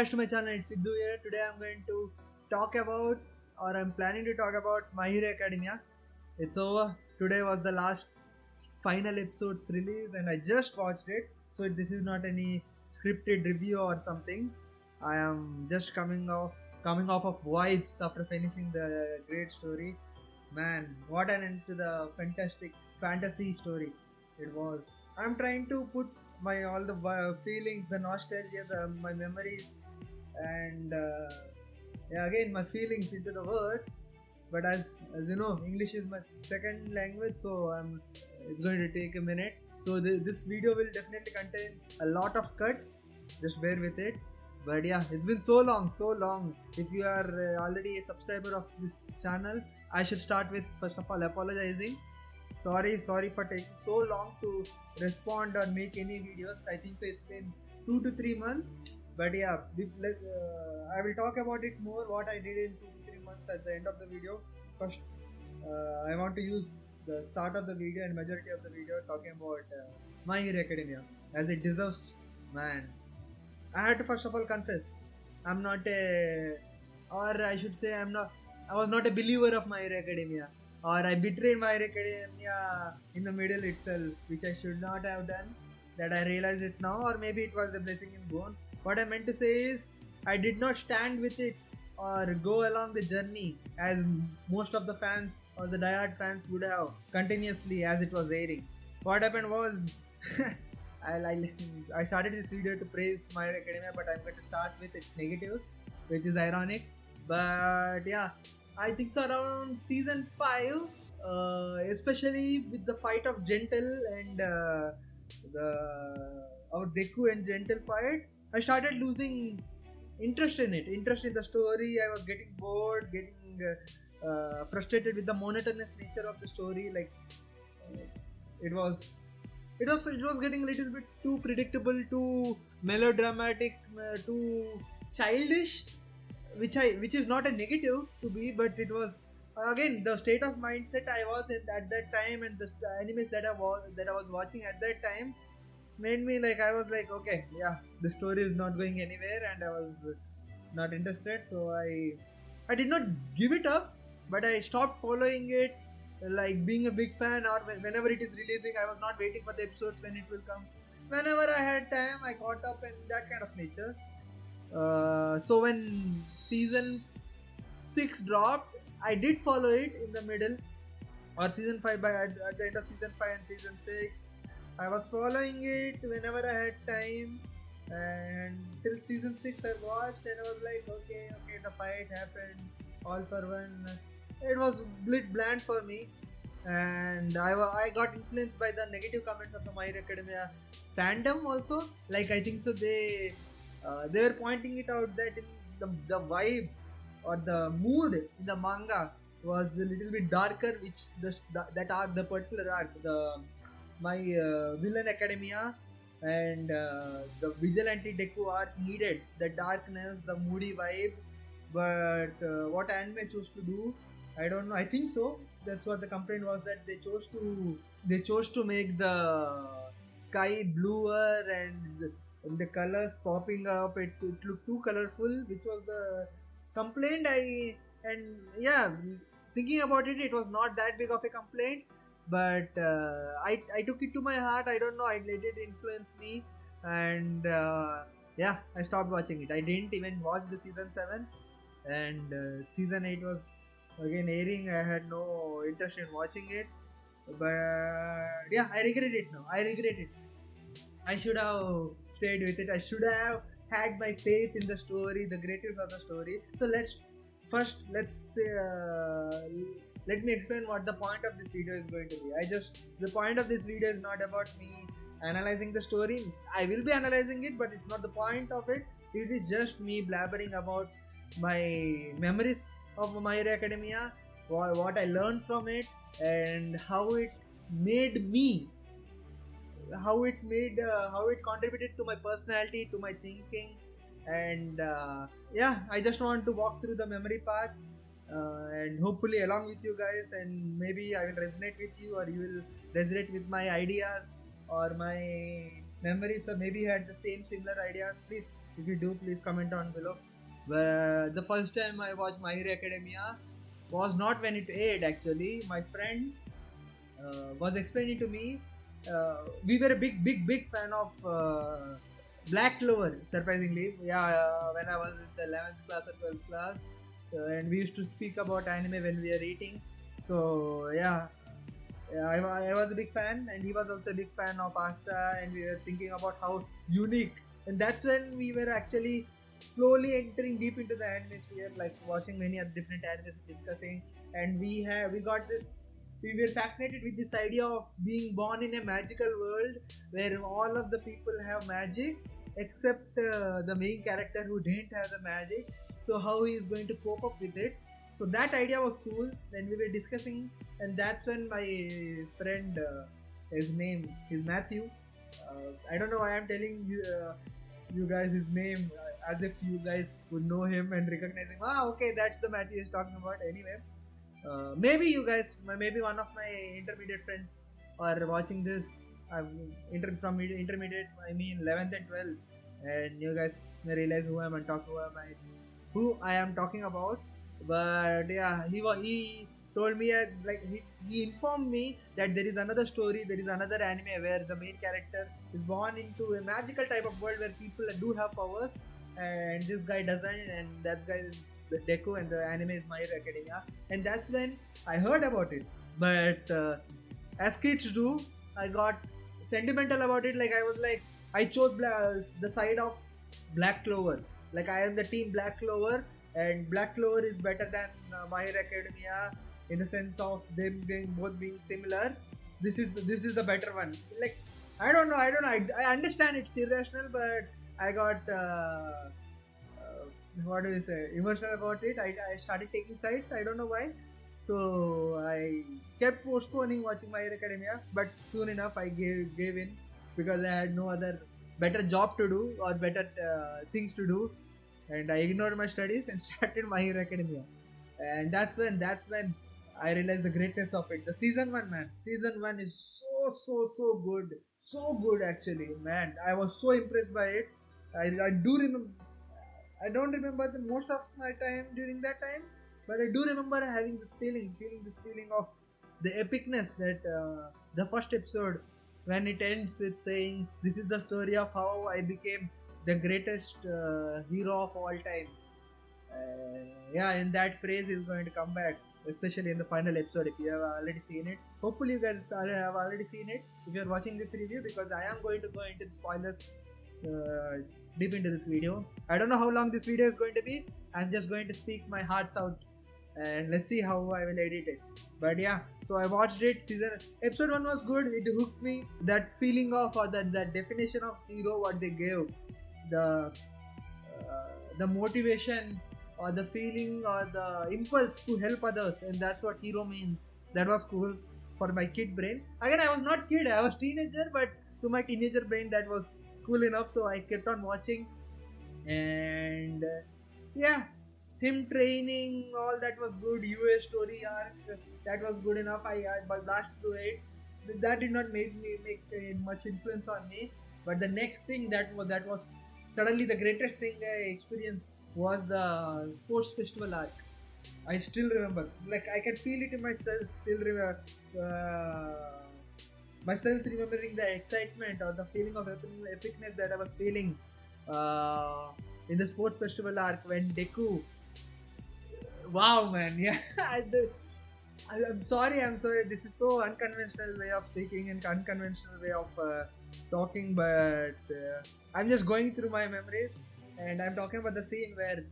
guys to my channel, it's Sidhu here. Today I'm going to talk about, or I'm planning to talk about My Hero Academia. It's over. Today was the last final episode's release and I just watched it. So this is not any scripted review or something. I am just coming off of vibes after finishing the great story. Man, what an end to the fantastic fantasy story it was. I'm trying to put my all the feelings, the nostalgia, my memories, and yeah, again my feelings into the words. But as you know, English is my second language, so it's going to take a minute. So this video will definitely contain a lot of cuts. Just bear with it. But yeah, it's been so long, so long. If you are already a subscriber of this channel, I should start with first of all apologizing. Sorry for taking so long to respond or make any videos. I think so. It's been 2 to 3 months. But yeah, I will talk about it more. What I did in 2 to 3 months at the end of the video. First, I want to use the start of the video and majority of the video talking about My Hero Academia as it deserves. Man, I had to first of all confess, I'm not a, or I should say, I was not a believer of My Hero Academia, or I betrayed My Hero Academia in the middle itself, which I should not have done. That I realize it now, or maybe it was a blessing in bone. What I meant to say is, I did not stand with it or go along the journey as most of the fans or the diehard fans would have continuously as it was airing. What happened was I, I started this video to praise My Hero Academia, but I'm going to start with its negatives, which is ironic. But yeah, I think so around season 5, especially with the fight of Gentle and the our Deku and Gentle fight, I started losing interest in it, interest in the story. I was getting bored, getting frustrated with the monotonous nature of the story. Like uh, it was it was getting a little bit too predictable, too melodramatic, too childish, which is not a negative to be, but it was again the state of mindset I was in at that time, and the animes that I was watching at that time made me like, I was like, okay, yeah, the story is not going anywhere, and I was not interested. So I did not give it up, but I stopped following it, like being a big fan, or whenever it is releasing, I was not waiting for the episodes when it will come. Whenever I had time, I caught up in that kind of nature. So when season 6 dropped, I did follow it in the middle, or season 5, at the end of season 5 and season 6. I was following it whenever I had time, and till season 6 I watched, and I was like, okay, the fight happened, all for one. It was bit bland for me, and I got influenced by the negative comments of the My Hero Academia fandom also. Like, I think so they were pointing it out that in the vibe or the mood in the manga was a little bit darker, which that arc, the particular arc, the My Villain Academia and the Vigilante Deku arc needed the darkness, the moody vibe. But what anime chose to do, I don't know. I think so. That's what the complaint was, that they chose to make the sky bluer, and the colors popping up. It looked too colorful, which was the complaint. And yeah, thinking about it, it was not that big of a complaint, but I took it to my heart. I don't know. I let it influence me, and yeah, I stopped watching it. I didn't even watch the season 7, and season 8 was again airing. I had no interest in watching it, but yeah, I regret it now. I regret it. I should have stayed with it. I should have had my faith in the story, the greatness of the story. So let's let me explain what the point of this video is going to be. The point of this video is not about me analyzing the story. I will be analyzing it, but it's not the point of it. It is just me blabbering about my memories of My Hero Academia, what I learned from it, and made me how it contributed to my personality, to my thinking. And yeah, I just want to walk through the memory path, and hopefully along with you guys, and maybe I will resonate with you, or you will resonate with my ideas or my memories, or maybe you had the same similar ideas. Please, if you do, please comment down below. But the first time I watched My Hero Academia was not when it aired. Actually, my friend was explaining to me. We were a big fan of Black Clover. Surprisingly, yeah. When I was in the 11th class or 12th class, and we used to speak about anime when we were eating. So yeah, yeah, I was a big fan, and he was also a big fan of Asta, and we were thinking about how unique. And that's when we were actually slowly entering deep into the anime sphere, like watching many other different animes, discussing, and we got this. We were fascinated with this idea of being born in a magical world where all of the people have magic except the main character who didn't have the magic. So how he is going to cope up with it? So that idea was cool. Then we were discussing, and that's when my friend, his name is Matthew. I don't know why I'm telling you, you guys his name, as if you guys would know him and recognize him. Ah, okay, that's the Matthew is talking about. Anyway, maybe you guys, maybe one of my intermediate friends are watching this. From intermediate, I mean 11th and 12th, and you guys may realize who I am talking about. But yeah, he told me like he informed me that there is another story, there is another anime where the main character is born into a magical type of world where people do have powers, and this guy doesn't, and that guy is the Deku, and the anime is My Hero Academia, and that's when I heard about it. But as kids do, I got sentimental about it. Like I was like, I chose the side of Black Clover. Like I am the team Black Clover, and Black Clover is better than My Hero Academia in the sense of them both being similar. This is the better one. Like I don't know. I understand it's irrational, but I got what do you say, emotional about it. I started taking sides. I don't know why. So I kept postponing watching My Hero Academia, but soon enough I gave in because I had no other better job to do or better things to do, and I ignored my studies and started My Hero Academia. And that's when I realized the greatness of it. The season one, man, season one is so good, so good actually, man. I was so impressed by it. I do remember. I don't remember the most of my time during that time, but I do remember having feeling this feeling of the epicness that the first episode, when it ends with saying, "This is the story of how I became the greatest hero of all time." Yeah, and that phrase is going to come back, especially in the final episode. If you have already seen it, hopefully you guys have already seen it. If you're watching this review, because I am going to go into the spoilers uh, deep into this video. I don't know how long this video is going to be. I'm just going to speak my hearts out, and let's see how I will edit it. But yeah, so I watched it. Episode one was good. It hooked me. That feeling of, or that definition of hero what they gave, the the motivation or the feeling or the impulse to help others, and that's what hero means. That was cool for my kid brain. Again, I was not kid, I was teenager, but to my teenager brain that was cool enough, so I kept on watching. And yeah, him training, all that was good. US story arc, that was good enough. I but last through it, that did not make much influence on me. But the next thing that was suddenly the greatest thing I experienced was the sports festival arc. I still remember, like I can feel it in my cells. Still remember myself remembering the excitement or the feeling of epicness that I was feeling uh, in the sports festival arc when Deku. Wow, man, yeah. I'm sorry. This is so unconventional way of speaking and unconventional way of talking, but I'm just going through my memories, and I'm talking about the scene where,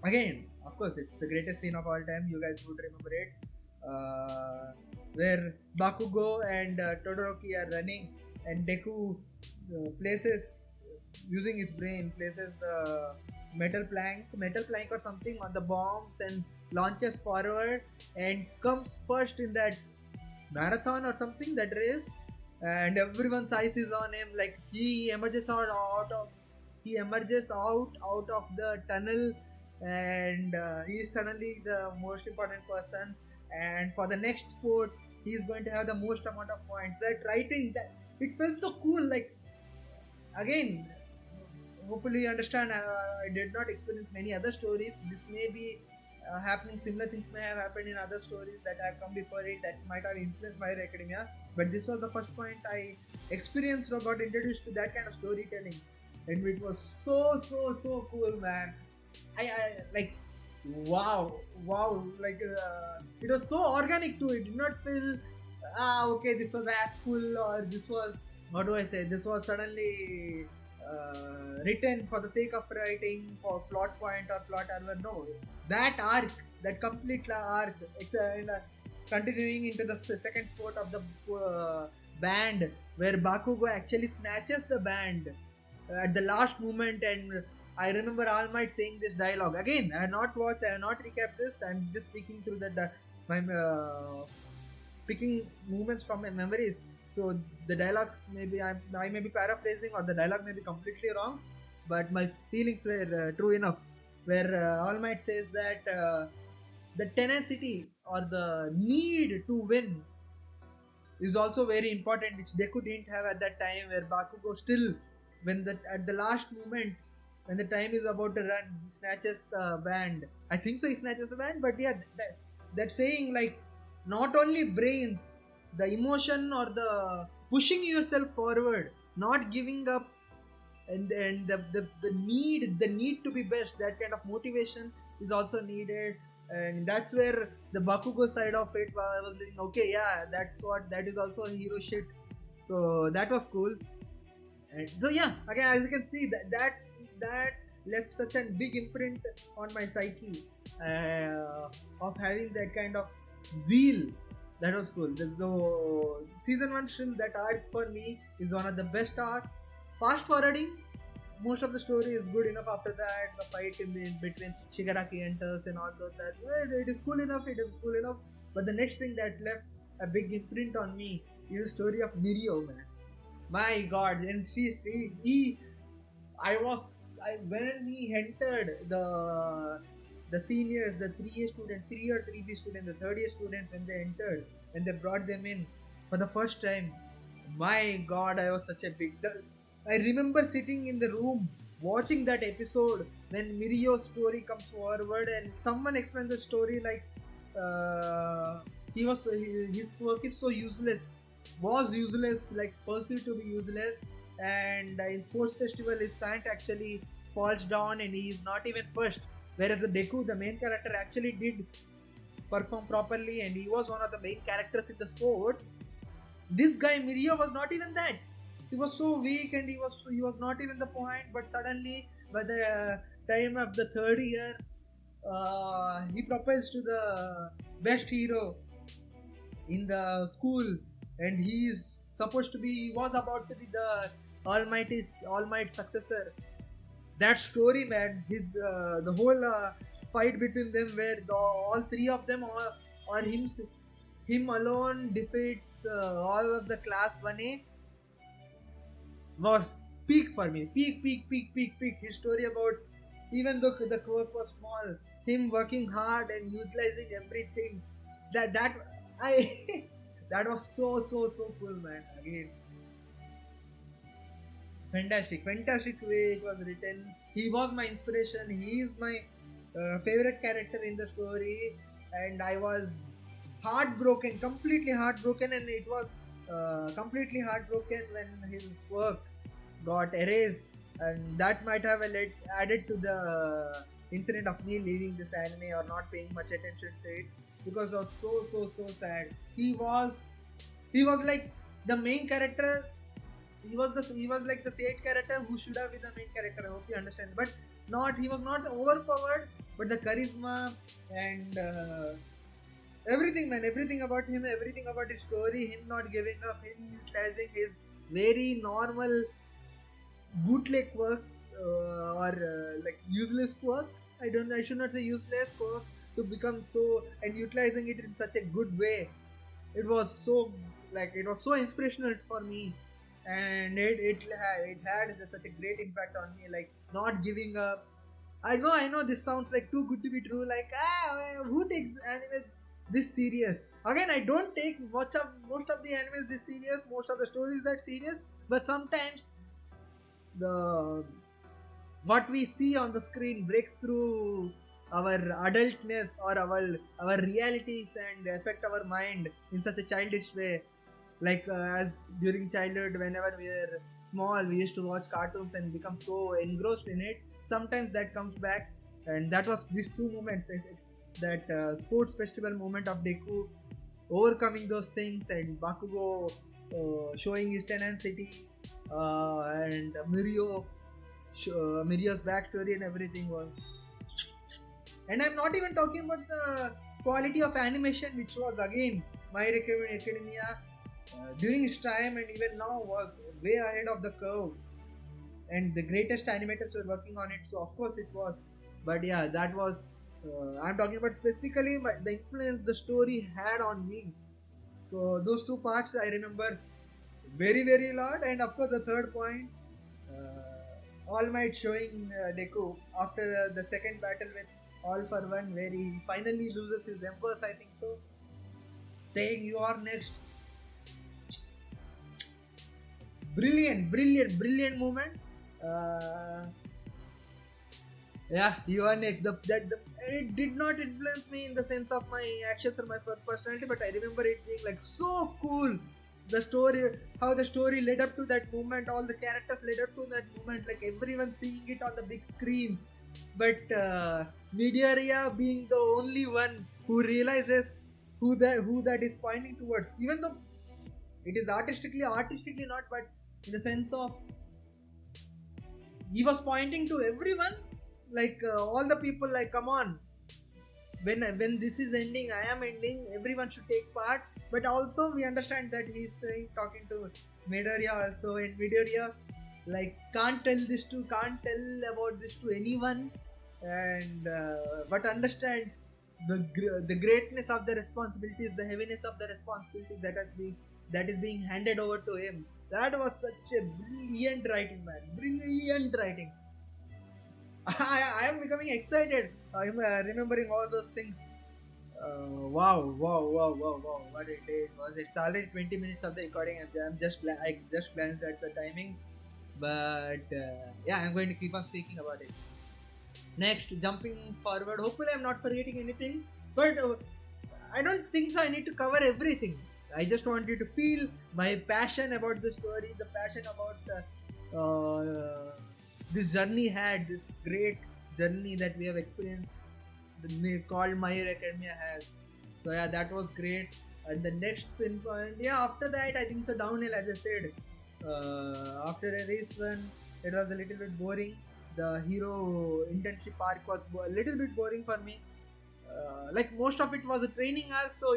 again, of course, it's the greatest scene of all time. You guys would remember it, where Bakugo and Todoroki are running, and Deku places, using his brain, places the metal plank or something on the bombs and launches forward and comes first in that marathon or something, that race, and everyone's eyes is on him. Like he emerges out of the tunnel, and he's suddenly the most important person, and for the next sport he is going to have the most amount of points. That writing, that it felt so cool. Like again, hopefully you understand. I did not experience many other stories. This may be happening. Similar things may have happened in other stories that have come before it that might have influenced My Hero Academia. But this was the first point I experienced or got introduced to that kind of storytelling, and it was so cool, man. I like wow, wow, like it was so organic too. It did not feel okay, this was as cool, or this was, what do I say, this was suddenly written for the sake of writing for plot point or plot element. No, that arc, that complete arc, and continuing into the second sport of the band, where Bakugo actually snatches the band at the last moment. And I remember All Might saying this dialogue. Again, I have not watched, I have not recapped this. I'm just speaking through my picking movements from my memories. So the dialogues, maybe I may be paraphrasing, or the dialogue may be completely wrong, but my feelings were true enough. Where All Might says that the tenacity or the need to win is also very important, which Deku didn't have at that time. Where Bakugo still, when the at the last moment, when the time is about to run, he snatches the band. I think so. He snatches the band, but yeah, that saying, like, not only brains, the emotion or the pushing yourself forward, not giving up, and the need to be best, that kind of motivation is also needed. And that's where the Bakugo side of it was like, okay, yeah, that is also a hero shit. So that was cool. And so yeah, again, as you can see, that left such a big imprint on my psyche, of having that kind of zeal. That was cool. The season one, still that arc for me is one of the best arcs. Fast forwarding, most of the story is good enough. After that, the fight in between Shigaraki enters and all that, well, it is cool enough. It is cool enough. But the next thing that left a big imprint on me is the story of Mirio, man. My God, and he when he entered the seniors, the 3A students, 3 or 3B students, the third year students, when they entered, when they brought them in for the first time, my God, I was such a I remember sitting in the room watching that episode when Mirio's story comes forward and someone explains the story like his work is so useless, was useless, like perceived to be useless, and in sports festival his pant actually falls down and he is not even first, whereas the Deku, the main character, actually did perform properly and he was one of the main characters in the sports. This guy Mirio was not even that. He was so weak and he was not even the point. But suddenly, by the time of the third year, he proposed to the best hero in the school, and he was about to be the All Might successor. That story, man, the whole fight between them, where all three of them, or him alone defeats all of the class 1A, was peak for me. Peak. His story about, even though the work was small, him working hard and utilizing everything. That I that was so cool, man. Again, fantastic way it was written. He was my inspiration. He is my favorite character in the story, and I was heartbroken, completely heartbroken, and it was completely heartbroken when his work got erased, and that might have added to the incident of me leaving this anime or not paying much attention to it, because I was so sad. He was like the main character. He was like the side character who should have been the main character. I hope you understand. But not he was not overpowered, but the charisma and everything, man, everything about him, everything about his story, him not giving up, him utilizing his very normal bootleg work, or like useless work. I should not say useless work, to become so and utilizing it in such a good way. It was so, like, it was so inspirational for me, and it had such a great impact on me, like not giving up. I know this sounds like too good to be true, like, who takes anime this serious? Again, I don't take most of the animes this serious, most of the stories that serious, but sometimes the what we see on the screen breaks through our adultness or our realities and affect our mind in such a childish way. Like as during childhood, whenever we were small, we used to watch cartoons and become so engrossed in it. Sometimes that comes back, and that was these two moments, that sports festival moment of Deku overcoming those things, and Bakugo showing his tenacity, and Mirio's backstory and everything was. And I'm not even talking about the quality of animation, which was again My Hero Academia during its time and even now was way ahead of the curve. And the greatest animators were working on it, so of course it was. But yeah, that was. I'm talking about specifically the influence the story had on me. So those two parts I remember very lot. And of course the third point, All Might showing Deku after the second battle with All for One, where he finally loses his Empress, I think so, saying you are next. Brilliant moment. Uh, yeah, you are next. It did not influence me in the sense of my actions or my personality, but I remember it being like so cool. The story, how the story led up to that moment, all the characters led up to that moment, like everyone seeing it on the big screen. But Midoriya being the only one who realizes who that is pointing towards, even though it is artistically not, but in the sense of he was pointing to everyone, like all the people, like come on, when this is ending, I am ending, everyone should take part. But also we understand that he's talking to Midoriya also, and Midoriya like can't tell about this to anyone, and but understands the greatness of the responsibilities, the heaviness of the responsibilities that is being handed over to him. That was such a brilliant writing, man. Brilliant writing. I am becoming excited. I'm remembering all those things. Wow. What a day it was. It's already 20 minutes of the recording. I just glanced at the timing. But yeah, I'm going to keep on speaking about it. Next, jumping forward. Hopefully, I'm not forgetting anything. But I don't think so. I need to cover everything. I just want you to feel my passion about the story, the passion about this journey this great journey that we have experienced, called My Hero Academia has. So yeah, that was great. And the next pinpoint, yeah, after that I think so downhill, as I said. After a race run, it was a little bit boring. The hero internship arc was a little bit boring for me. Like most of it was a training arc, so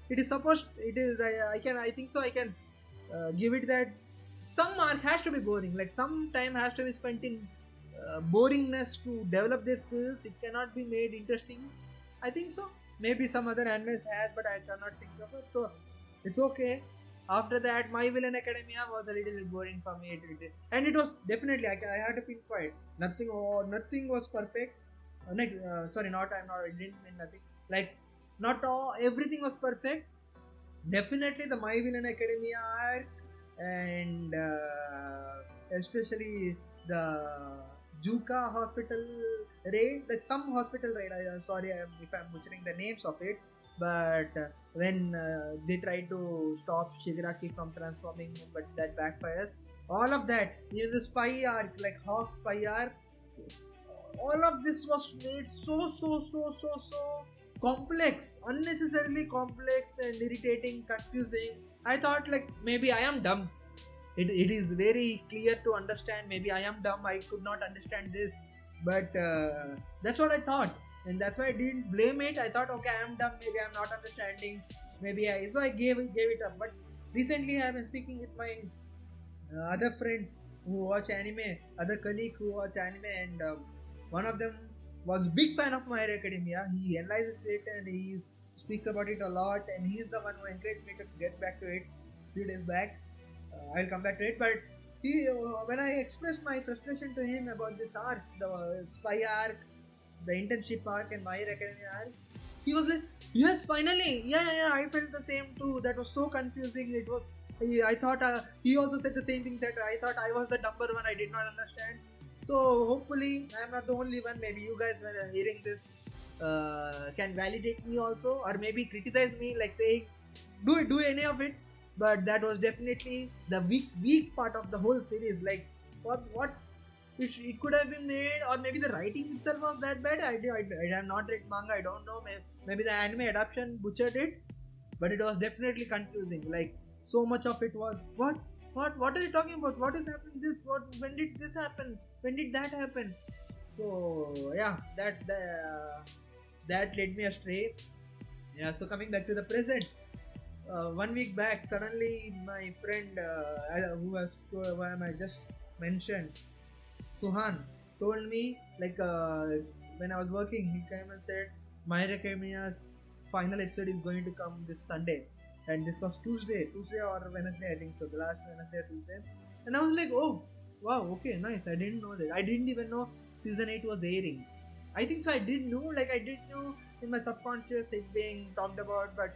it is supposed, it is I think so I can give it that some arc has to be boring, like some time has to be spent in boringness to develop their skills. It cannot be made interesting, I think so. Maybe some other animes has, but I cannot think of it, so it's okay. After that, My Villain Academia was a little bit boring for me. And it was definitely, I had to pinpoint. Nothing was perfect. Sorry, I didn't mean nothing. Like, not all, everything was perfect. Definitely the My Villain Academia arc, and especially the Juka hospital raid, like some hospital raid. Sorry if I'm butchering the names of it, but when they try to stop Shigaraki from transforming, but that backfires. All of that, even the spy arc, like Hawk spy arc, all of this was made so complex, unnecessarily complex and irritating, confusing. I thought like maybe I am dumb. It is very clear to understand. Maybe I am dumb. I could not understand this, but that's what I thought, and that's why I didn't blame it. I thought, okay, I am dumb. Maybe I'm not understanding. So I gave it up. But recently, I have been speaking with my other friends who watch anime, other colleagues who watch anime, and one of them was big fan of My Hero Academia. He analyzes it and he speaks about it a lot, and he's the one who encouraged me to get back to it a few days back. I'll come back to it, but when I expressed my frustration to him about this arc, the spy arc, the internship arc, and My Hero Academia arc, he was like, "Yes, finally, yeah, I felt the same too. That was so confusing. It was I thought he also said the same thing, that I thought I was the number one. I did not understand. So hopefully I am not the only one. Maybe you guys when hearing this can validate me also, or maybe criticize me, like saying do any of it. But that was definitely the weak part of the whole series. Like what it could have been made, or maybe the writing itself was that bad. I have not read manga. I don't know. Maybe the anime adaptation butchered it, but it was definitely confusing. Like so much of it was what are you talking about? What is happening? This what? When did this happen? When did that happen? So yeah, that led me astray. Yeah. So coming back to the present, 1 week back, suddenly my friend who I just mentioned, Suhan, told me like when I was working, he came and said My Hero Academia's final episode is going to come this Sunday, and this was Tuesday or Wednesday, I think so, the last Wednesday or Tuesday, and I was like, oh wow, okay, nice. I didn't know that. I didn't even know season 8 was airing. I think so. I did know, like I did know in my subconscious it being talked about, but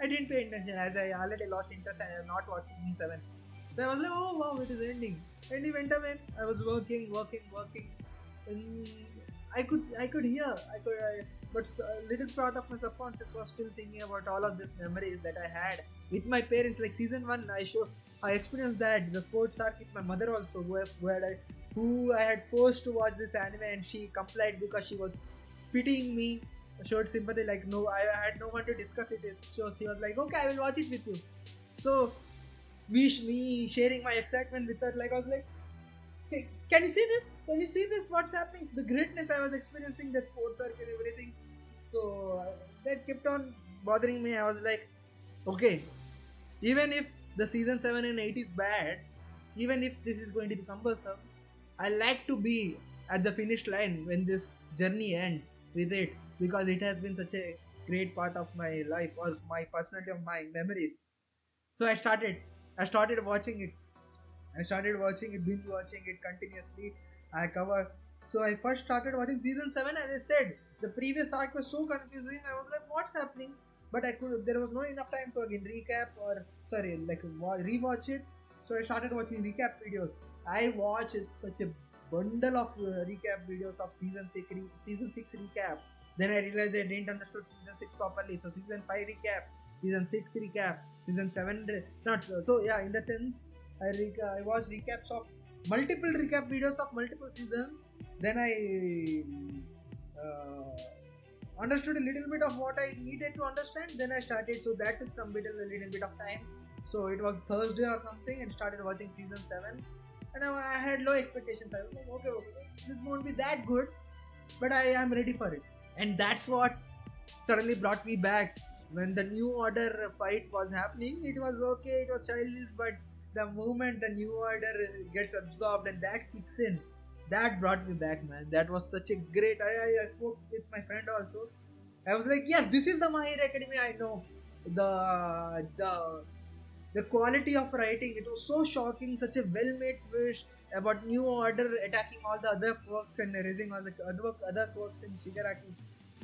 I didn't pay attention as I already lost interest and I have not watched season 7. So I was like, oh wow, it is ending. And he went away. I was working. And I could hear, but a little part of my subconscious was still thinking about all of these memories that I had with my parents. Like season 1, I experienced that the sports arc with my mother also, who I had forced to watch this anime, and she complied because she was pitying me, showed sympathy. Like no, I had no one to discuss it with, so she was like, okay, I will watch it with you. So me sharing my excitement with her, like I was like, hey, can you see this? Can you see this? What's happening? The greatness I was experiencing, that sports arc and everything. So that kept on bothering me. I was like, okay, even if the season 7 and 8 is bad, even if this is going to be cumbersome, I like to be at the finish line when this journey ends with it, because it has been such a great part of my life, or my personality, of my memories. So I started watching it. Binge watching it continuously. I cover. So I first started watching season 7, and I said the previous arc was so confusing. I was like, what's happening? But there was no enough time to again recap, or sorry, like rewatch it. So I started watching recap videos. I watched such a bundle of recap videos of season 6 recap. Then I realized I didn't understood season 6 properly. So season 5 recap, season 6 recap, season 7 not so. Yeah, in that sense, I watched recaps of multiple recap videos of multiple seasons. Then I understood a little bit of what I needed to understand. Then I started. So that took a little bit of time. So it was Thursday or something, and started watching season 7. And I had low expectations. I was like, okay, this won't be that good, but I am ready for it. And that's what suddenly brought me back. When the new order fight was happening, it was okay, it was childish, but the moment the new order gets absorbed and that kicks in, that brought me back, man. That was such a great. I spoke with my friend also. I was like, yeah, this is the My Hero Academy I know. The quality of writing, it was so shocking, such a well-made twist about new order attacking all the other quirks and erasing all the other quirks in Shigaraki.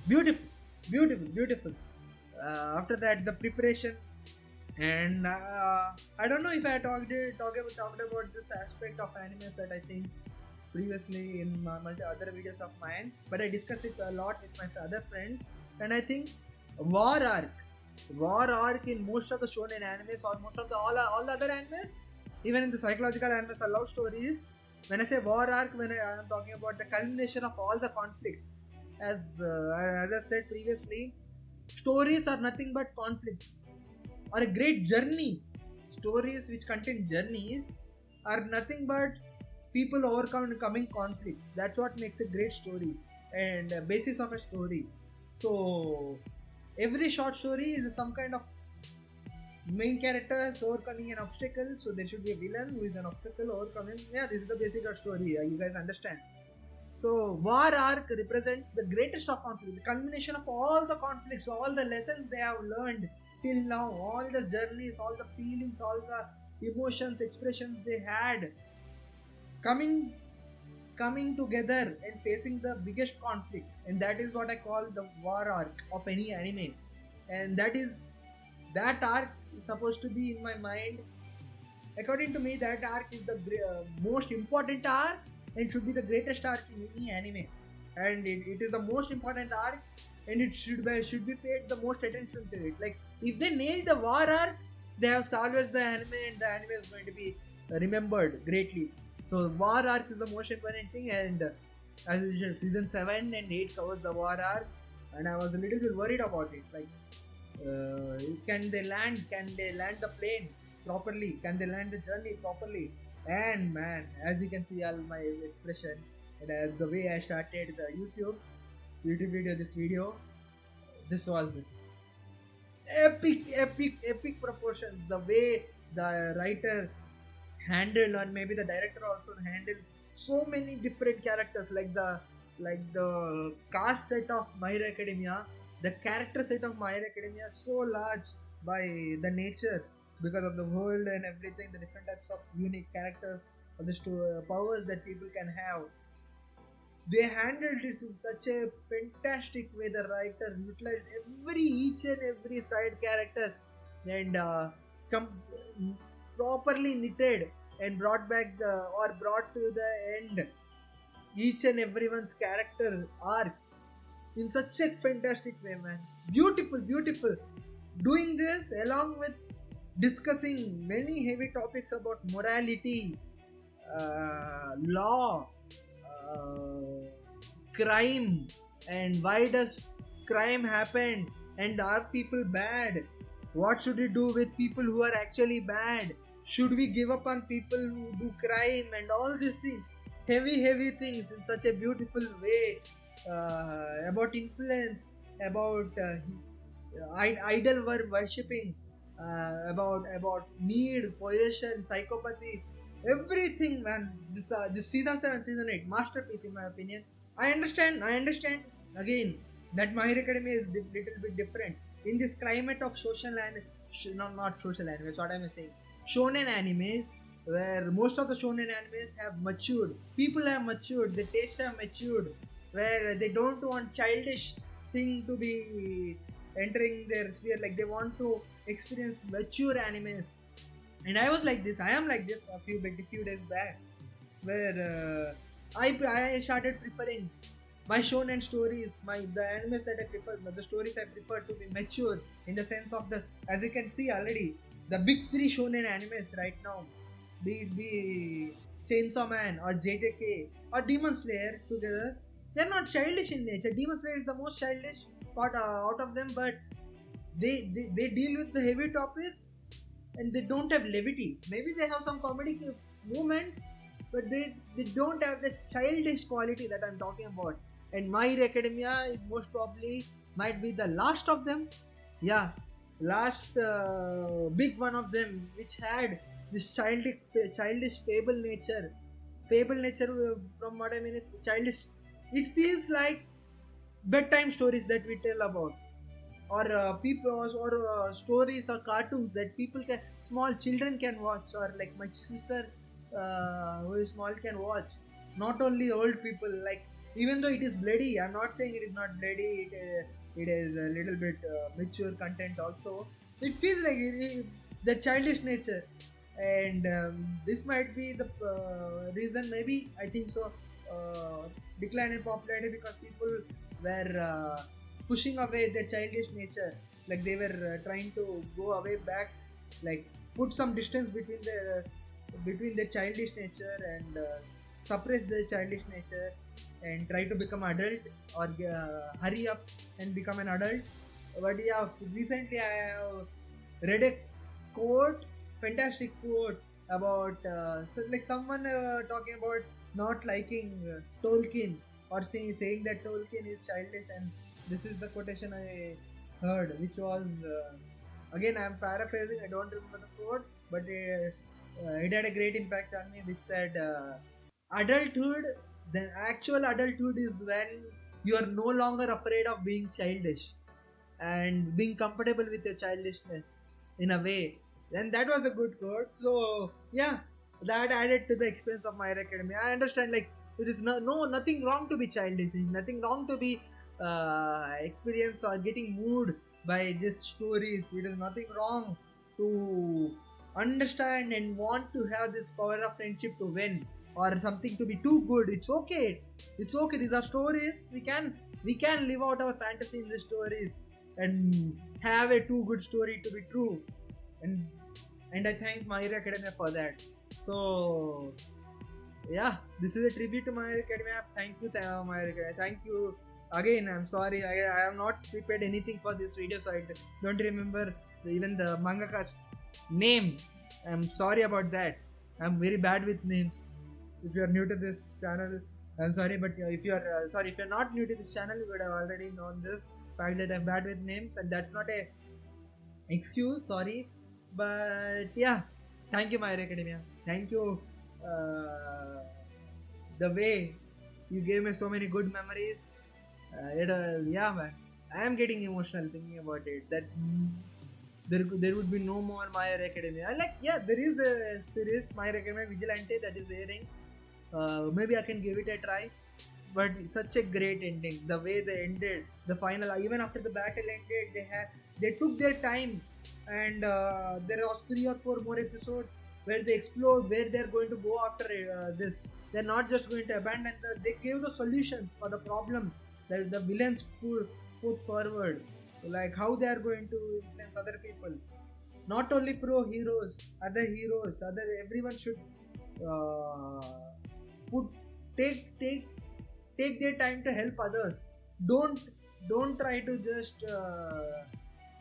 Beautiful, beautiful. After that, the preparation, and I don't know if I talked about this aspect of animes that I think previously in other videos of mine, but I discuss it a lot with my other friends, and I think war arc, war arc in most of the shonen animes, or most of the all the other animes, even in the psychological animes or love stories. When I say war arc, when I am talking about the culmination of all the conflicts, as I said previously, stories are nothing but conflicts, or a great journey. Stories which contain journeys are nothing but people overcoming conflicts. That's what makes a great story and a basis of a story. So every short story is some kind of main characters overcoming an obstacle. So there should be a villain who is an obstacle overcoming. Yeah, this is the basic of story. You guys understand. So war arc represents the greatest of conflict, the culmination of all the conflicts, all the lessons they have learned till now, all the journeys, all the feelings, all the emotions, expressions they had, coming coming together and facing the biggest conflict. And that is what I call the war arc of any anime. And that arc is supposed to be in my mind. According to me, that arc is the most important arc and should be the greatest arc in any anime. And it is the most important arc, and it should be paid the most attention to it. Like if they nail the war arc, they have salvaged the anime, and the anime is going to be remembered greatly. So war arc is the most important thing, and as usual, season 7 and 8 covers the war arc, and I was a little bit worried about it. Like, can they land? Can they land the plane properly? Can they land the journey properly? And man, as you can see, all my expression and the way I started the YouTube video, this was epic proportions. The way the writer handled, or maybe the director also handled so many different characters, like the cast set of My Hero Academia, the character set of My Hero Academia is so large by the nature, because of the world and everything, the different types of unique characters or the powers that people can have. They handled this in such a fantastic way. The writer utilized each and every side character, and properly knitted and brought to the end each and everyone's character arcs in such a fantastic way, man. Beautiful. Doing this along with discussing many heavy topics about morality, law, crime, and why does crime happen, and are people bad? What should we do with people who are actually bad? Should we give up on people who do crime, and all these things? Heavy things in such a beautiful way, about influence, about idol worshipping, about need, possession, psychopathy, everything, man. This season 7, season 8, masterpiece in my opinion. I understand again that My Hero Academia is little bit different in this climate of social and not social animes. What am I saying? Shonen animes, where most of the shonen animes have matured. People have matured. The taste have matured, where they don't want childish thing to be entering their sphere. Like they want to experience mature animes. And I was like this. I am like this a few days back, where I started preferring my shonen stories, the animes that I prefer, the stories I prefer to be mature in the sense of as you can see already, the big three shonen animes right now, be Chainsaw Man or JJK or Demon Slayer together, they're not childish in nature. Demon Slayer is the most childish part out of them, but they deal with the heavy topics and they don't have levity. Maybe they have some comedic moments, but they don't have the childish quality that I'm talking about. And My Hero Academia is most probably might be the last of them. Yeah, last big one of them, which had this childish fable nature. From what I mean is childish. It feels like bedtime stories that we tell about, or stories or cartoons that small children can watch, or like my sister who is small can watch. Not only old people. Like, even though it is bloody, I'm not saying it is not bloody. It is a little bit mature content also. It feels like the childish nature, and this might be the reason. Maybe I think so. Decline in popularity because people were pushing away their childish nature. Like they were trying to go away back, like put some distance between their childish nature and suppress their childish nature and try to become adult, or hurry up and become an adult. But yeah, recently I have read a fantastic quote about like someone talking about not liking Tolkien, or saying that Tolkien is childish, and this is the quotation I heard, which was again I'm paraphrasing. I don't remember the quote, but it had a great impact on me, which said, "Adulthood, the actual adulthood is when you are no longer afraid of being childish and being comfortable with your childishness in a way." And that was a good quote. So yeah, that added to the experience of My Hero Academia. I understand, like, there is nothing wrong to be childish, nothing wrong to be experience or getting moved by just stories. It is nothing wrong to understand and want to have this power of friendship to win or something to be too good. It's okay. It's okay. These are stories. We can live out our fantasy in these stories and have a too good story to be true. And I thank My Hero Academia for that. So yeah, this is a tribute to My Hero Academia. Thank you, My Hero Academia. Thank you again. I'm sorry, I have not prepared anything for this video, so I don't remember even the mangaka's name. I'm sorry about that. I'm very bad with names. If you are new to this channel, I'm sorry, but if you are if you're not new to this channel, you would have already known this fact that I'm bad with names, and that's not a excuse. Sorry, but yeah, thank you, My Hero Academia. Thank you. The way you gave me so many good memories. Yeah, man, I am getting emotional thinking about it. That there would be no more My Hero Academia. There is a series My Hero Academia Vigilante that is airing. Maybe I can give it a try. But such a great ending. The way they ended the final, even after the battle ended, they took their time, and there was 3 or 4 more episodes where they explored where they're going to go after this. They're not just going to abandon they gave the solutions for the problem that the villains put forward, like how they are going to influence other people, not only pro heroes, other everyone should put take their time to help others. Don't try to just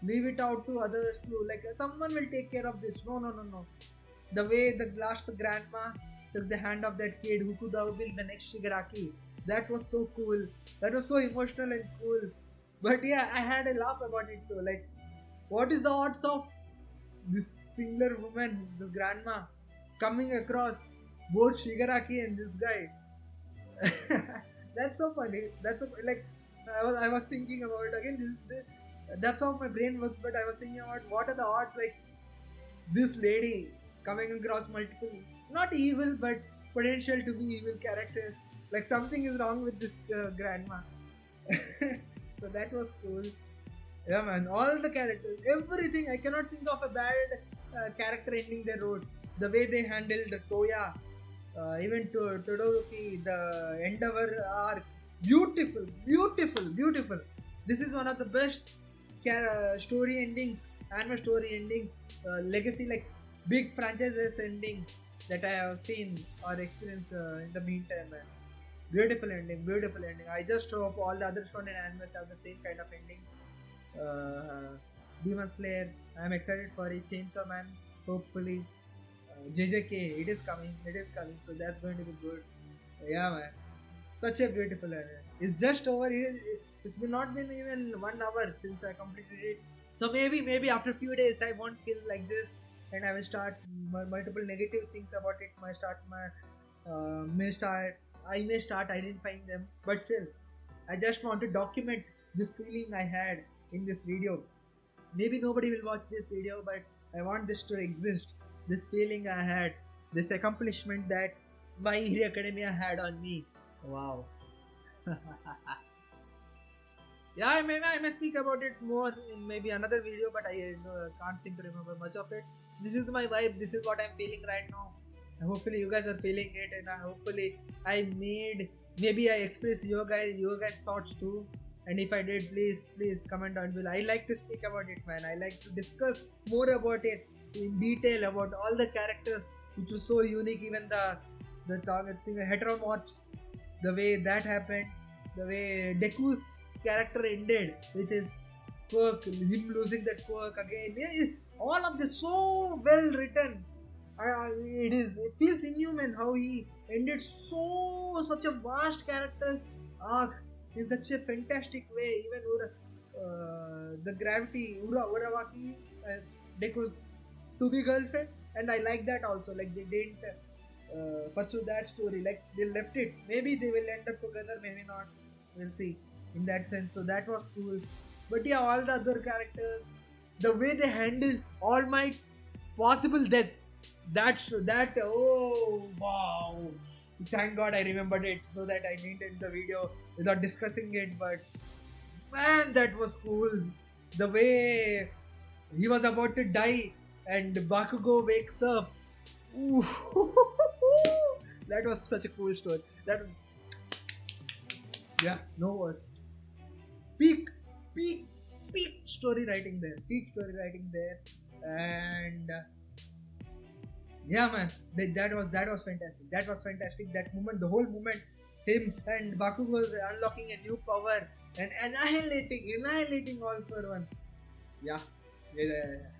leave it out to others to, like, someone will take care of this. No. The way the last grandma took the hand of that kid who could have been the next Shigaraki, that was so cool. That was so emotional and cool. But yeah, I had a laugh about it too. Like, what is the odds of this singular woman, this grandma, coming across both Shigaraki and this guy? That's so funny. Like, I was thinking about again. That's how my brain works. But I was thinking about what are the odds, like, this lady coming across multiple, not evil, but potential to be evil characters. Like, something is wrong with this grandma. So that was cool. Yeah, man. All the characters, everything. I cannot think of a bad character ending they wrote. The way they handled Toya, even to Todoroki, the Endeavor arc, beautiful. This is one of the best story endings, anime story endings, legacy, like big franchises endings that I have seen or experienced in the meantime, man. Beautiful ending. I just hope all the other shonen animes have the same kind of ending. Demon Slayer, I'm excited for it. Chainsaw Man, hopefully. JJK, it is coming. So that's going to be good. Yeah, man. Such a beautiful anime. It's just over. It's been not been even 1 hour since I completed it. So maybe after a few days I won't feel like this, and I will start multiple negative things about it. I may start identifying them, but still, I just want to document this feeling I had in this video. Maybe nobody will watch this video, but I want this to exist. This feeling I had, this accomplishment that My Hero Academia had on me. Wow. Yeah, I may speak about it more in maybe another video, but I can't seem to remember much of it. This is my vibe. This is what I'm feeling right now. And hopefully you guys are feeling it, and hopefully maybe I express your guys thoughts too. And if I did, please comment down below. I like to speak about it, man. I like to discuss more about it in detail, about all the characters, which was so unique. Even the heteromorphs, the way that happened, the way Deku's character ended with his quirk, him losing that quirk again. All of this so well written. It feels inhuman how he ended such a vast characters arcs in such a fantastic way. Even the gravity, Urawaki, Deku's to be girlfriend, and I like that also. Like, they didn't pursue that story. Like, they left it. Maybe they will end up together, maybe not. We'll see. In that sense, so that was cool. But yeah, all the other characters, the way they handled All Might's possible death, that oh wow! Thank God I remembered it, so that I didn't end the video without discussing it. But man, that was cool. The way he was about to die, and Bakugo wakes up. Ooh. That was such a cool story. That, yeah, no words. Peak, peak, peak story writing there. Peak story writing there, and yeah, man, that was fantastic. That was fantastic. That moment, the whole moment, him and Bakugo was unlocking a new power and annihilating all for one. Yeah, yeah, yeah, yeah.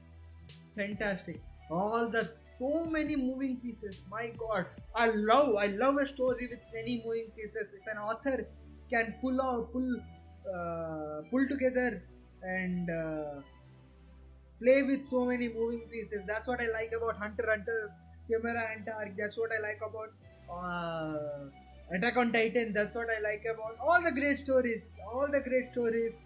Fantastic. All the so many moving pieces. My God, I love a story with many moving pieces. If an author can pull together and play with so many moving pieces. That's what I like about Hunter x Hunter's Chimera and Arc. That's what I like about Attack on Titan. That's what I like about all the great stories. All the great stories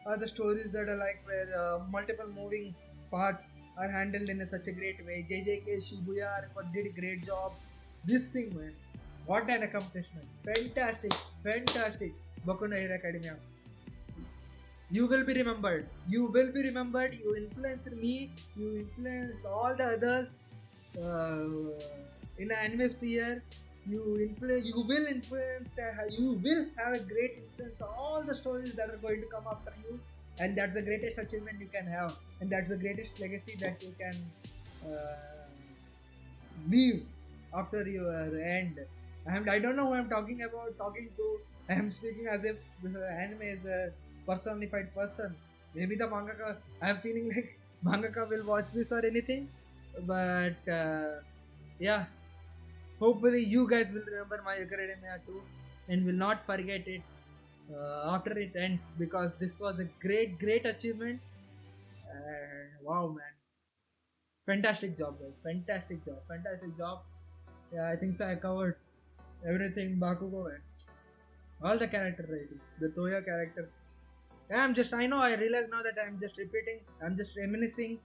are the stories that I like where multiple moving parts are handled in such a great way. JJK Shibuya did a great job. This thing, man, what an accomplishment! Fantastic, fantastic. Boku no Hero Academia. You will be remembered. You will be remembered. You influenced me. You influenced all the others in the anime sphere. You will influence. You will have a great influence on all the stories that are going to come after you, and that's the greatest achievement you can have, and that's the greatest legacy that you can uh, leave after your end. I don't know who I'm talking about. Talking to. I am speaking as if the anime is a personified person. Maybe the mangaka. I'm feeling like mangaka will watch this or anything. But yeah, hopefully you guys will remember My Hero Academia too, and will not forget it after it ends, because this was a great achievement. Wow, man, fantastic job, guys! Fantastic job. Yeah, I think so. I covered everything. Bakugo and all the character writing, the Toya character. Yeah, I know, I realize now that I'm just repeating, I'm just reminiscing.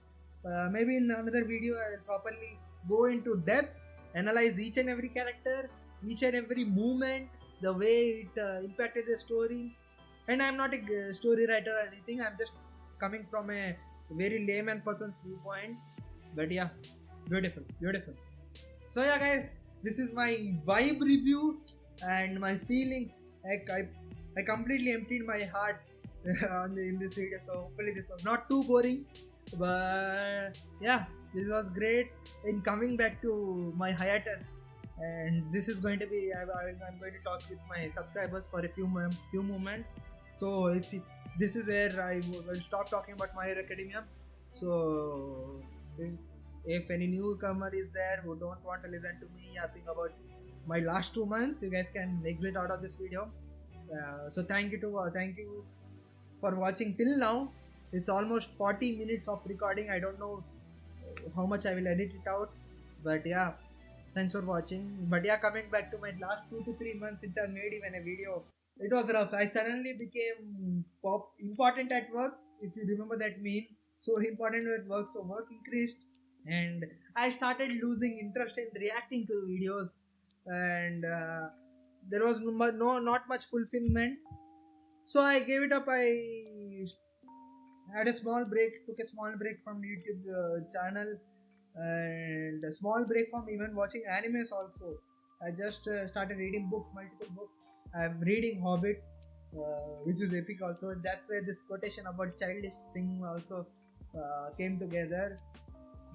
Maybe in another video, I will properly go into depth, analyze each and every character, each and every movement, the way it impacted the story. And I'm not a story writer or anything, I'm just coming from a very layman person's viewpoint. But yeah, beautiful. So yeah, guys, this is my vibe review and my feelings. I completely emptied my heart in this video. So hopefully this was not too boring. But yeah, this was great in coming back to my hiatus. And this is going to be I'm going to talk with my subscribers for a few moments. So this is where I will stop talking about My Hero Academia. So if any newcomer is there who don't want to listen to me yapping about my last 2 months, you guys can exit out of this video. So thank you for watching till now. It's almost 40 minutes of recording. I don't know how much I will edit it out, but yeah, thanks for watching. But yeah, coming back to my last 2 to 3 months since I made even a video, it was rough. I suddenly became important at work, if you remember that meme. So important at work, so work increased, and I started losing interest in reacting to videos, and there was not much fulfillment. So I gave it up. I had a small break, took a small break from YouTube channel, and a small break from even watching animes also. I just started reading books, multiple books. I'm reading Hobbit, which is epic also. That's where this quotation about childish thing also came together.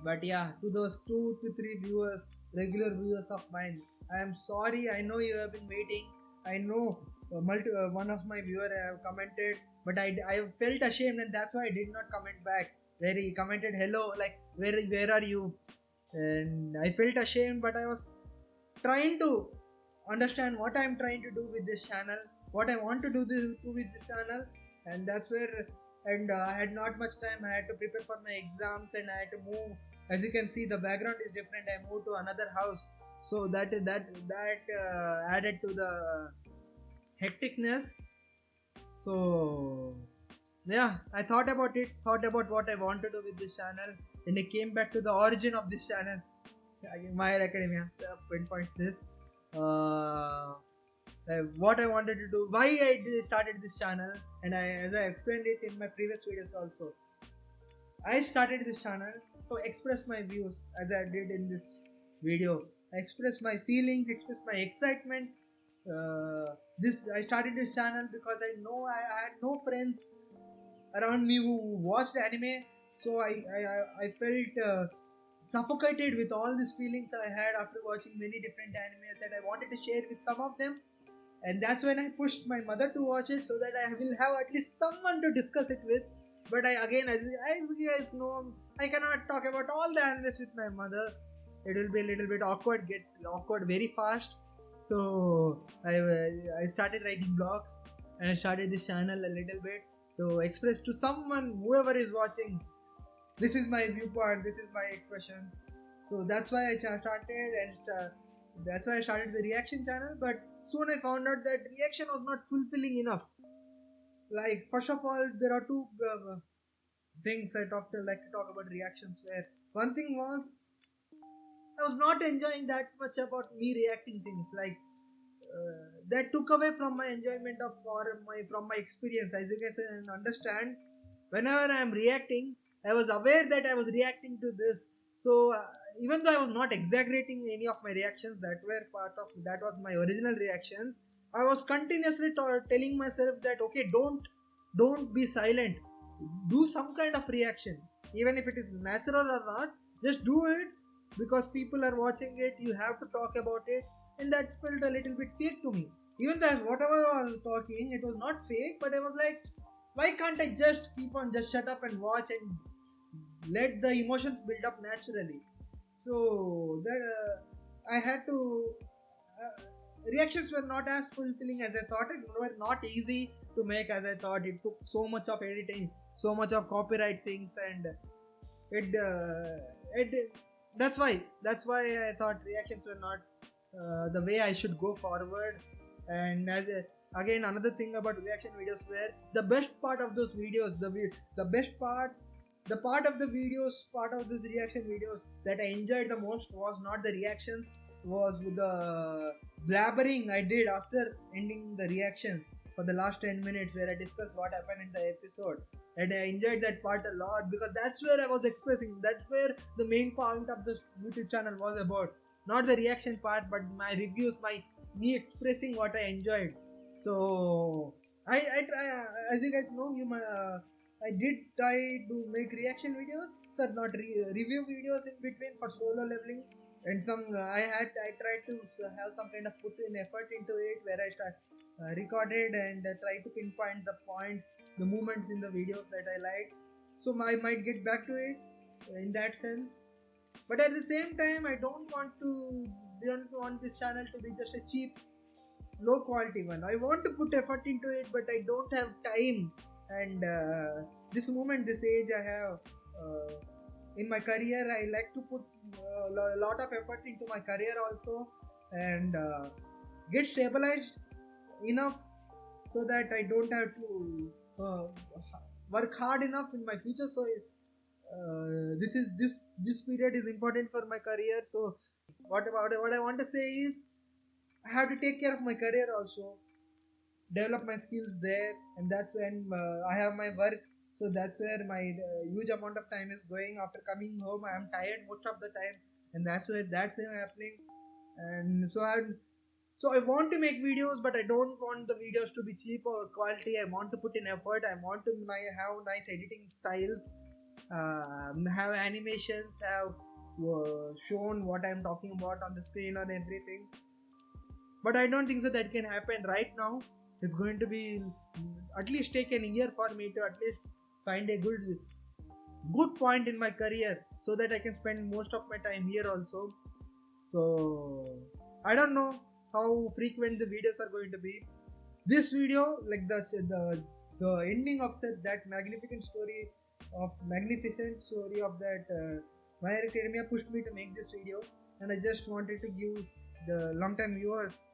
But yeah, to those 2 to 3 viewers, regular viewers of mine, I am sorry. I know you have been waiting. I know one of my viewer have commented, but I felt ashamed, and that's why I did not comment back. Where he commented hello, like where are you? And I felt ashamed, but I was trying to understand what I'm trying to do with this channel, what I want to do with this channel, and that's where. And I had not much time. I had to prepare for my exams, and I had to move. As you can see, the background is different. I moved to another house, so that added to the hecticness. So yeah, I thought about it, thought about what I want to do with this channel, and I came back to the origin of this channel. My Hero Academia pinpoints this. What I wanted to do, why I started this channel, and as I explained it in my previous videos also. I started this channel to express my views as I did in this video. I express my feelings, express my excitement. This I started this channel because I had no friends around me who watched anime, so I felt suffocated with all these feelings I had after watching many different animes, and I wanted to share with some of them. And that's when I pushed my mother to watch it, so that I will have at least someone to discuss it with. But as you guys know, I cannot talk about all the animes with my mother. It will be a little bit awkward, get awkward very fast. So I started writing blogs, and I started this channel a little bit to express to someone, whoever is watching, this is my viewpoint, this is my expressions. So that's why I started, and that's why I started the reaction channel. But soon I found out that reaction was not fulfilling enough. Like, first of all, there are two things like to talk about reactions. Where one thing was, I was not enjoying that much about me reacting things. Like, that took away from my enjoyment of or my from my experience. As you guys can understand, whenever I am reacting, I was aware that I was reacting to this. So even though I was not exaggerating any of my reactions, that was my original reactions. I was continuously telling myself that, okay, don't be silent, do some kind of reaction, even if it is natural or not, just do it, because people are watching it, you have to talk about it. And that felt a little bit fake to me. Even though whatever I was talking, it was not fake, but I was like, why can't I just keep on, just shut up and watch and let the emotions build up naturally? So that I had to. Reactions were not as fulfilling as I thought. It were not easy to make as I thought. It took so much of editing, so much of copyright things, and it that's why I thought reactions were not the way I should go forward. And again, another thing about reaction videos, where the best part of those videos, the part of the videos, part of those reaction videos that I enjoyed the most was not the reactions, was with the blabbering I did after ending the reactions for the last 10 minutes, where I discussed what happened in the episode. And I enjoyed that part a lot, because that's where I was expressing, that's where the main point of the YouTube channel was about. Not the reaction part, but my reviews, me expressing what I enjoyed. So I try, as you guys know, I did try to make reaction videos, so not review videos in between for solo leveling. And I tried to have some kind of put in effort into it, where I recorded and try to pinpoint the points, the movements in the videos that I liked. So I might get back to it in that sense. But at the same time, I don't want this channel to be just a cheap, low quality one. I want to put effort into it, but I don't have time. And this moment, this age I have in my career, I like to put a lot of effort into my career also, and get stabilized enough so that I don't have to work hard enough in my future. So this period is important for my career. So what I want to say is, I have to take care of my career also, develop my skills there, and that's when I have my work. So that's where my huge amount of time is going. After coming home, I am tired most of the time, and that's happening. And so I want to make videos, but I don't want the videos to be cheap or quality. I want to put in effort. I want to have nice editing styles, have animations, have shown what I'm talking about on the screen or everything. But I don't think so that can happen right now. It's going to be at least take an year for me to at least find a good point in my career, so that I can spend most of my time here also. So I don't know how frequent the videos are going to be. This video, like the ending of that magnificent story of that My Hero Academia pushed me to make this video, and I just wanted to give the long time viewers,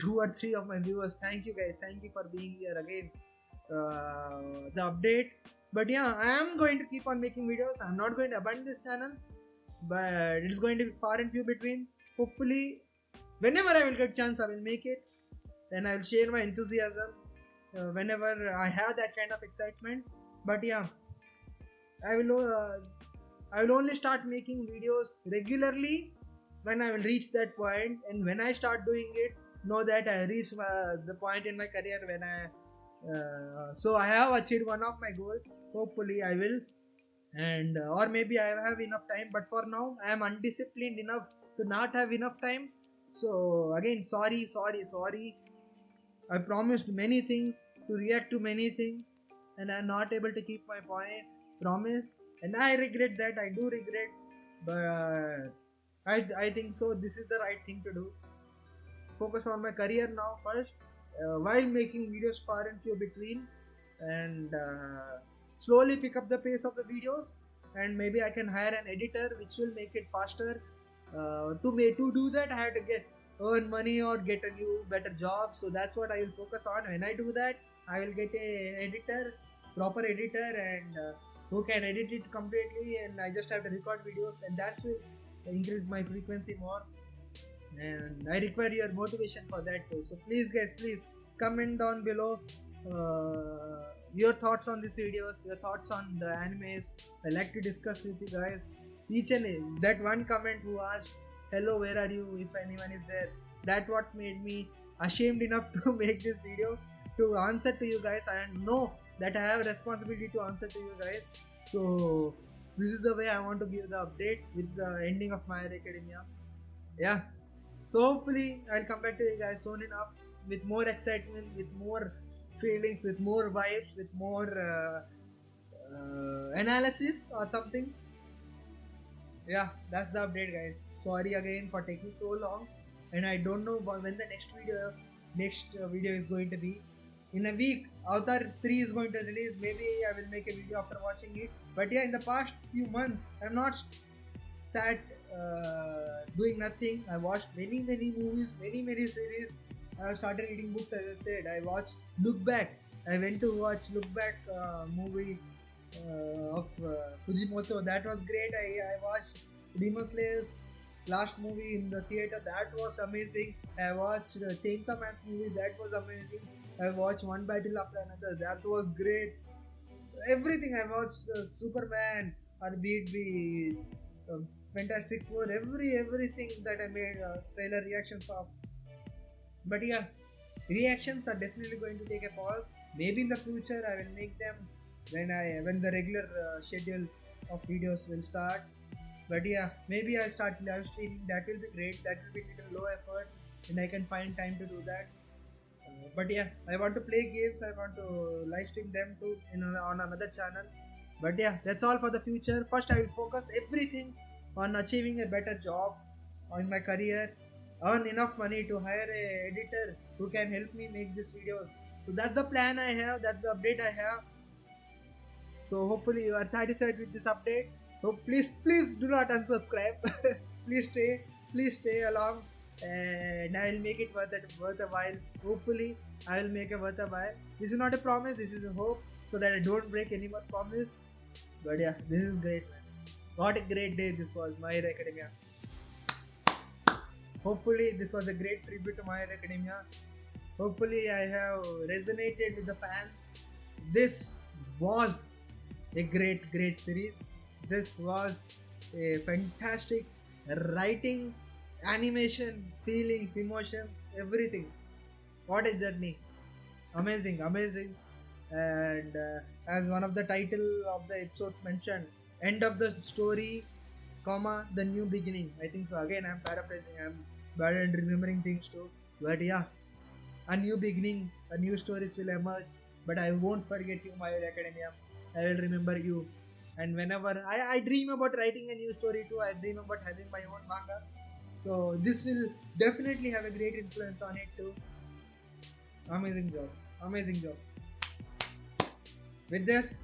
2 or 3 of my viewers, thank you guys, thank you for being here again. The update. But yeah, I am going to keep on making videos. I'm not going to abandon this channel, but it's going to be far and few between. Hopefully, whenever I will get chance, I will make it. Then I will share my enthusiasm whenever I have that kind of excitement. But yeah, I will I will only start making videos regularly when I will reach that point, and when I start doing it, know that I reach the point in my career when so I have achieved one of my goals. Hopefully I will, and or maybe I have enough time, but for now I am undisciplined enough to not have enough time. So again, sorry. I promised many things to react to many things, and I'm not able to keep my promise, and I regret that. I do regret, but I think so. This is the right thing to do. Focus on my career now first, while making videos far and few between, and slowly pick up the pace of the videos. And maybe I can hire an editor, which will make it faster. To do that, I have to earn money or get a new better job. So that's what I will focus on. When I do that, I will get a proper editor, and who can edit it completely, and I just have to record videos, and that's will increase my frequency more. And I require your motivation for that too. So please, guys, please comment down below your thoughts on these videos, your thoughts on the animes. I like to discuss with you guys. Each and that one comment who asked, "Hello, where are you?" If anyone is there, that what made me ashamed enough to make this video to answer to you guys. I know that I have responsibility to answer to you guys. So this is the way I want to give the update with the ending of My Hero Academia. Yeah. So hopefully I'll come back to you guys soon enough with more excitement, with more feelings, with more vibes, with more analysis or something. Yeah, that's the update, guys. Sorry again for taking so long, and I don't know when the next video is going to be. In a week, Avatar 3 is going to release. Maybe I will make a video after watching it. But yeah, in the past few months, I'm not sat doing nothing. I watched many movies, many series. I started reading books, as I said. I watched Look Back. I went to watch Look Back movie of Fujimoto. That was great. I watched Demon Slayer's last movie in the theater. That was amazing. I watched Chainsaw Man movie. That was amazing. I watched One Battle After Another. That was great. Everything I watched, Superman, or be Fantastic Four, everything that I made trailer reactions of. But yeah, reactions are definitely going to take a pause. Maybe in the future I will make them when the regular schedule of videos will start. But yeah, maybe I'll start live streaming. That will be great. That will be little low effort, and I can find time to do that. But yeah, I want to play games. I want to live stream them too on another channel. But yeah, that's all for the future. First, I will focus everything on achieving a better job in my career, earn enough money to hire a editor who can help me make these videos. So that's the plan I have. That's the update I have. So hopefully you are satisfied with this update. So please do not unsubscribe. please stay along, and I will make it worth a while. Hopefully, I will make it worth a while. This is not a promise. This is a hope, so that I don't break any more promise. But yeah, this is great, man. What a great day this was, My Hero Academia. Hopefully, this was a great tribute to My Hero Academia. Hopefully, I have resonated with the fans. This was a great series. This was a fantastic writing, animation, feelings, emotions, everything. What a journey! Amazing. And as one of the title of the episodes mentioned, end of the story, comma, the new beginning. I think so. Again, I'm paraphrasing. I'm bad at remembering things too. But yeah, a new beginning, a new stories will emerge. But I won't forget you, My Hero Academia. I will remember you. And whenever I dream about writing a new story too, I dream about having my own manga. So this will definitely have a great influence on it too. Amazing job. With this,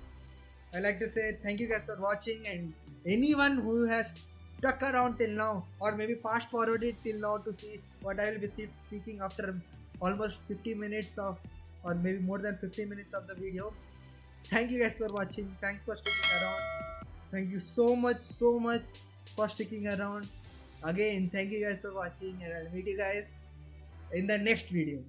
I like to say thank you guys for watching, and anyone who has stuck around till now, or maybe fast forwarded till now to see what I will be speaking after almost 50 minutes of, or maybe more than 50 minutes of the video. Thank you guys for watching. Thanks for sticking around. Thank you so much for sticking around. Again, thank you guys for watching, and I'll meet you guys in the next video.